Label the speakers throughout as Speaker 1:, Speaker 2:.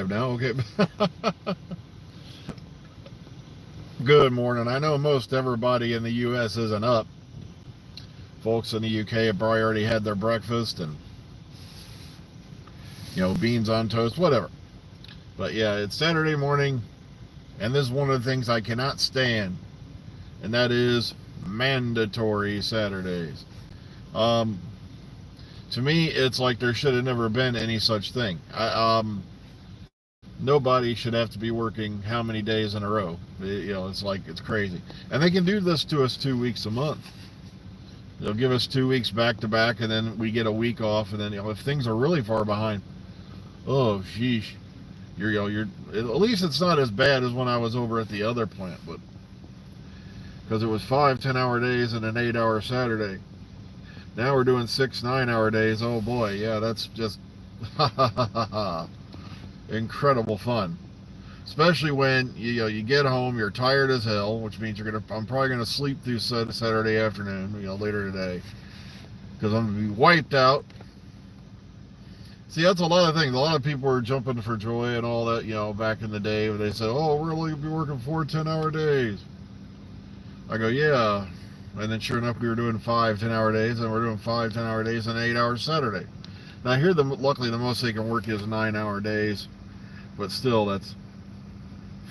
Speaker 1: 5 now. Okay. Good morning. I know most everybody in the U.S. isn't up. Folks in the UK have probably already had their breakfast and, beans on toast, whatever. But yeah, it's Saturday morning, and this is one of the things I cannot stand, and that is mandatory Saturdays. To me, it's like there should have never been any such thing. Nobody should have to be working how many days in a row. It's like, it's crazy. And they can do this to us 2 weeks a month. They'll give us 2 weeks back to back, and then we get a week off. And then, if things are really far behind, oh, sheesh. You're at least it's not as bad as when I was over at the other plant, but because it was 5 10-hour days and an 8-hour Saturday. Now we're doing 6 9-hour days. Oh boy, yeah, that's just incredible fun. Especially when you get home, you're tired as hell, which means I'm probably gonna sleep through Saturday afternoon, later today, because I'm gonna be wiped out. See, that's a lot of things. A lot of people were jumping for joy and all that, back in the day when they said, "Oh, we're going to be working 4 10-hour days." I go, yeah. And then sure enough, we were doing 5 10-hour days, and we're doing 5 10-hour days and 8 hours Saturday. Now here, luckily, the most they can work is 9-hour days, but still, that's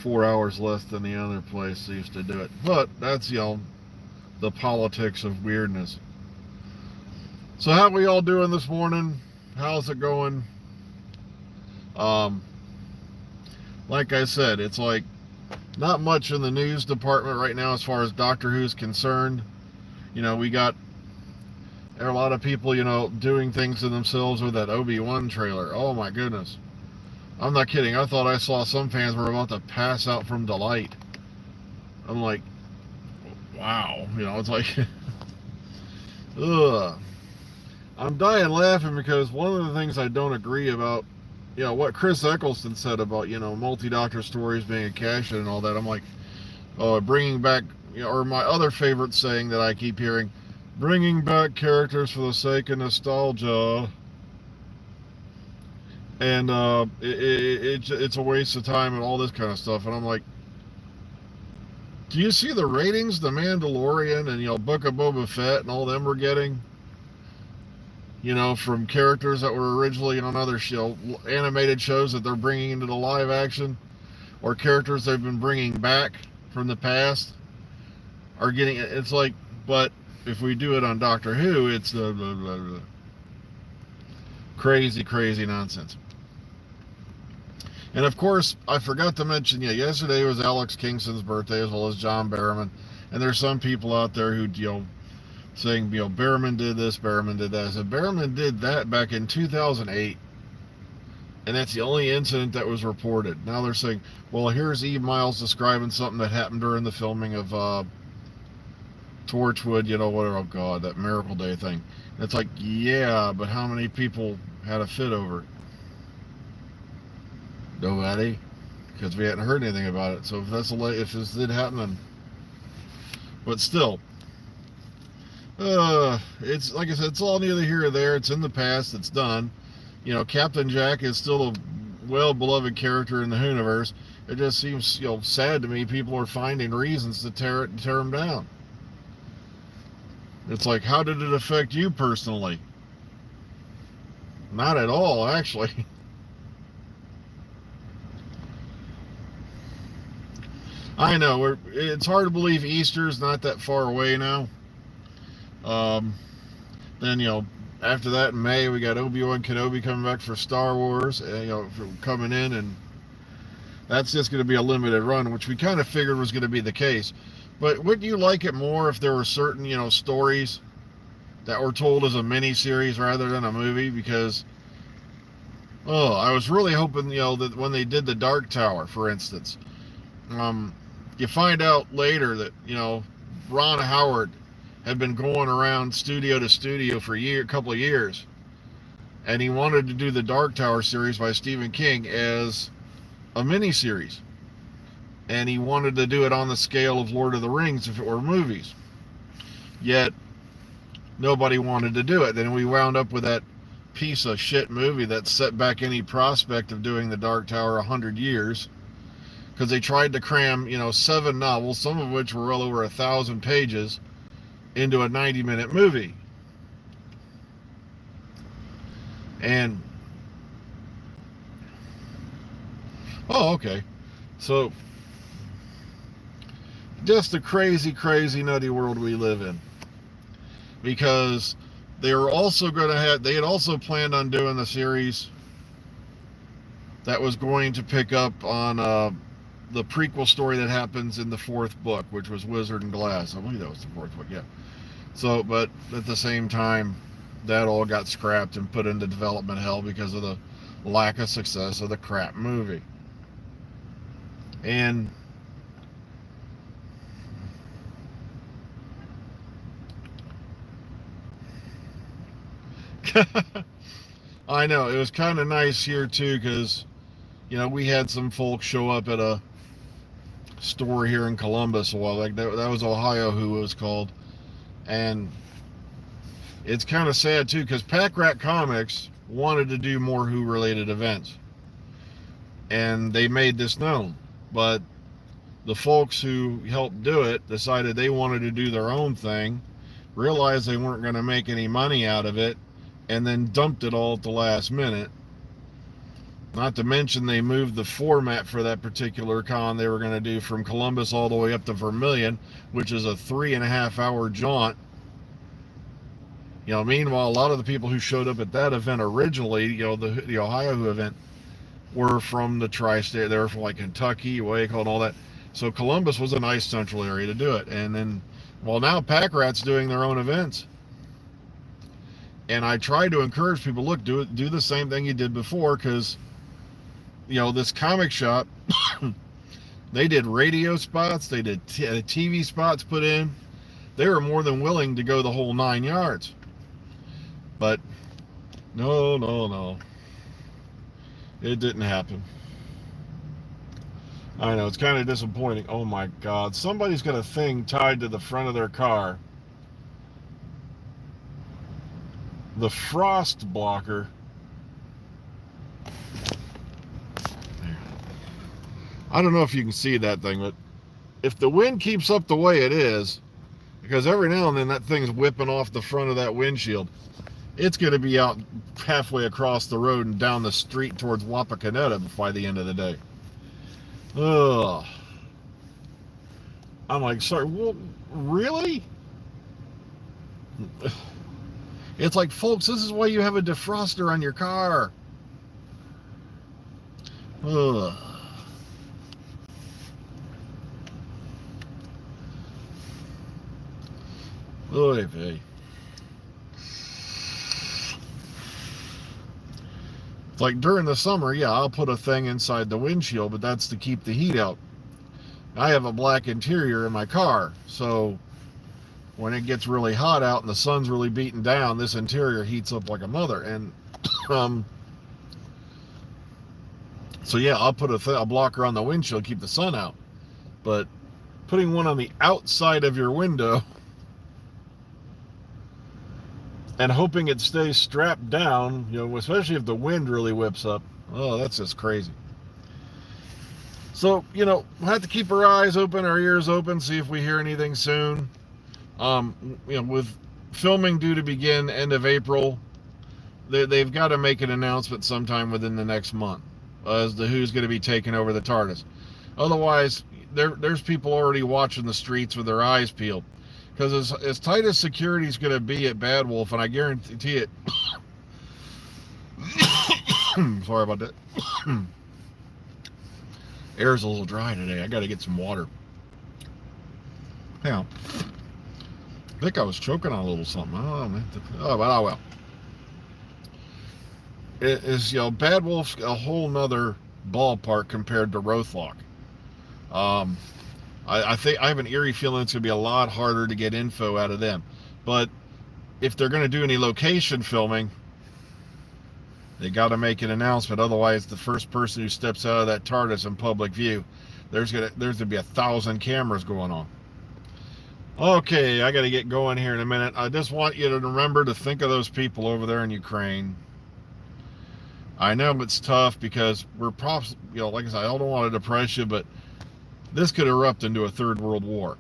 Speaker 1: 4 hours less than the other place used to do it. But that's, the politics of weirdness. So how we all doing this morning? How's it going? Like I said, it's like not much in the news department right now as far as Doctor Who's concerned. We got a lot of people, doing things to themselves with that Obi-Wan trailer. Oh my goodness. I'm not kidding. I thought I saw some fans were about to pass out from delight. I'm like, wow. It's like, ugh. I'm dying laughing because one of the things I don't agree about, what Chris Eccleston said about, multi-doctor stories being a cash-in and all that. I'm like, oh, bringing back, or my other favorite saying that I keep hearing, bringing back characters for the sake of nostalgia. And it's a waste of time and all this kind of stuff. And I'm like, do you see the ratings The Mandalorian and, Book of Boba Fett and all them were getting? From characters that were originally on other animated shows that they're bringing into the live action, or characters they've been bringing back from the past are getting. It's like, but if we do it on Doctor Who, it's blah, blah, blah. Crazy nonsense. And of course, I forgot to mention, yesterday was Alex Kingston's birthday, as well as John Barrowman, and there's some people out there who saying, Barrowman did this, Barrowman did that. I said, Barrowman did that back in 2008, and that's the only incident that was reported. Now they're saying, well, here's Eve Miles describing something that happened during the filming of Torchwood, whatever, oh God, that Miracle Day thing. And it's like, yeah, but how many people had a fit over it? Nobody, because we hadn't heard anything about it. So if this did happen, then, but still, it's like I said, it's all neither here or there. It's in the past. It's done. Captain Jack is still a well-beloved character in the Whoniverse. It just seems, sad to me. People are finding reasons to tear him down. It's like, how did it affect you personally? Not at all, actually. I know it's hard to believe Easter's not that far away now. Then after that in May we got Obi-Wan Kenobi coming back for Star Wars, coming in, and that's just going to be a limited run, which we kind of figured was going to be the case. But wouldn't you like it more if there were certain stories that were told as a mini-series rather than a movie? Because I was really hoping that when they did the Dark Tower, for instance, you find out later that Ron Howard had been going around studio to studio for a couple of years, and he wanted to do the Dark Tower series by Stephen King as a mini-series, and he wanted to do it on the scale of Lord of the Rings if it were movies. Yet nobody wanted to do it. Then we wound up with that piece of shit movie that set back any prospect of doing The Dark Tower 100 years, because they tried to cram, 7 novels, some of which were well over 1,000 pages, into a 90-minute movie. And okay. So, just a crazy, crazy, nutty world we live in. Because they were also going to have, they had also planned on doing the series that was going to pick up on the prequel story that happens in the 4th book, which was Wizard and Glass. I believe that was the 4th book, yeah. So, but at the same time, that all got scrapped and put into development hell because of the lack of success of the crap movie. And I know, it was kind of nice here too, because we had some folks show up at a store here in Columbus a while, like that was Ohio Who it was called. And it's kind of sad too, because Pack Rat Comics wanted to do more Who related events, and they made this known, but the folks who helped do it decided they wanted to do their own thing, realized they weren't going to make any money out of it, and then dumped it all at the last minute. Not to mention they moved the format for that particular con they were going to do from Columbus all the way up to Vermilion, which is a 3.5-hour jaunt. Meanwhile, a lot of the people who showed up at that event originally, the Ohio Who event, were from the tri-state. They were from like Kentucky, Waco, and all that. So Columbus was a nice central area to do it. And then, now Pack Rat's doing their own events. And I try to encourage people, look, do the same thing you did before, because this comic shop, they did radio spots, they did TV spots put in. They were more than willing to go the whole 9 yards. But no, it didn't happen. I know, it's kind of disappointing. Oh my God, somebody's got a thing tied to the front of their car. The frost blocker. I don't know if you can see that thing, but if the wind keeps up the way it is, because every now and then that thing's whipping off the front of that windshield, it's going to be out halfway across the road and down the street towards Wapakoneta by the end of the day. Ugh. I'm like, sorry, well, really? It's like, folks, this is why you have a defroster on your car. Ugh. Oy vey. It's like during the summer, yeah, I'll put a thing inside the windshield, but that's to keep the heat out. I have a black interior in my car, so when it gets really hot out and the sun's really beating down, this interior heats up like a mother. And so yeah, I'll put a blocker on the windshield, keep the sun out. But putting one on the outside of your window and hoping it stays strapped down, especially if the wind really whips up, oh, that's just crazy. So, we'll have to keep our eyes open, our ears open, see if we hear anything soon. With filming due to begin end of April, they've got to make an announcement sometime within the next month as to who's going to be taking over the TARDIS. Otherwise, there's people already watching the streets with their eyes peeled. Because as tight as security is going to be at Bad Wolf, and I guarantee it, sorry about that, air's a little dry today. I got to get some water. Yeah, I think I was choking on a little something. I don't know, man. Oh, well. It is, Bad Wolf's a whole nother ballpark compared to Rothlock. I think I have an eerie feeling it's going to be a lot harder to get info out of them. But if they're going to do any location filming, they got to make an announcement. Otherwise, the first person who steps out of that TARDIS in public view, there's going to be 1,000 cameras going on. Okay, I got to get going here in a minute. I just want you to remember to think of those people over there in Ukraine. I know it's tough because we're probably, like I said, I don't want to depress you, but this could erupt into a third world war.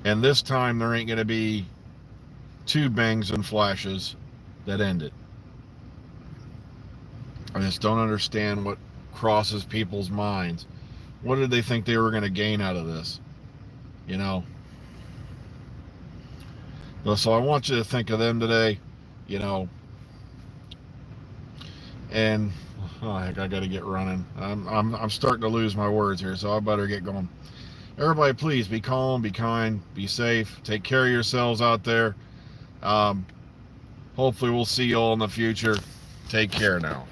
Speaker 1: And this time there ain't going to be two bangs and flashes that end it. I just don't understand what crosses people's minds. What did they think they were going to gain out of this? You know? So I want you to think of them today, you know. And oh heck, I got to get running. I'm starting to lose my words here, so I better get going. Everybody, please be calm, be kind, be safe. Take care of yourselves out there. Hopefully, we'll see you all in the future. Take care now.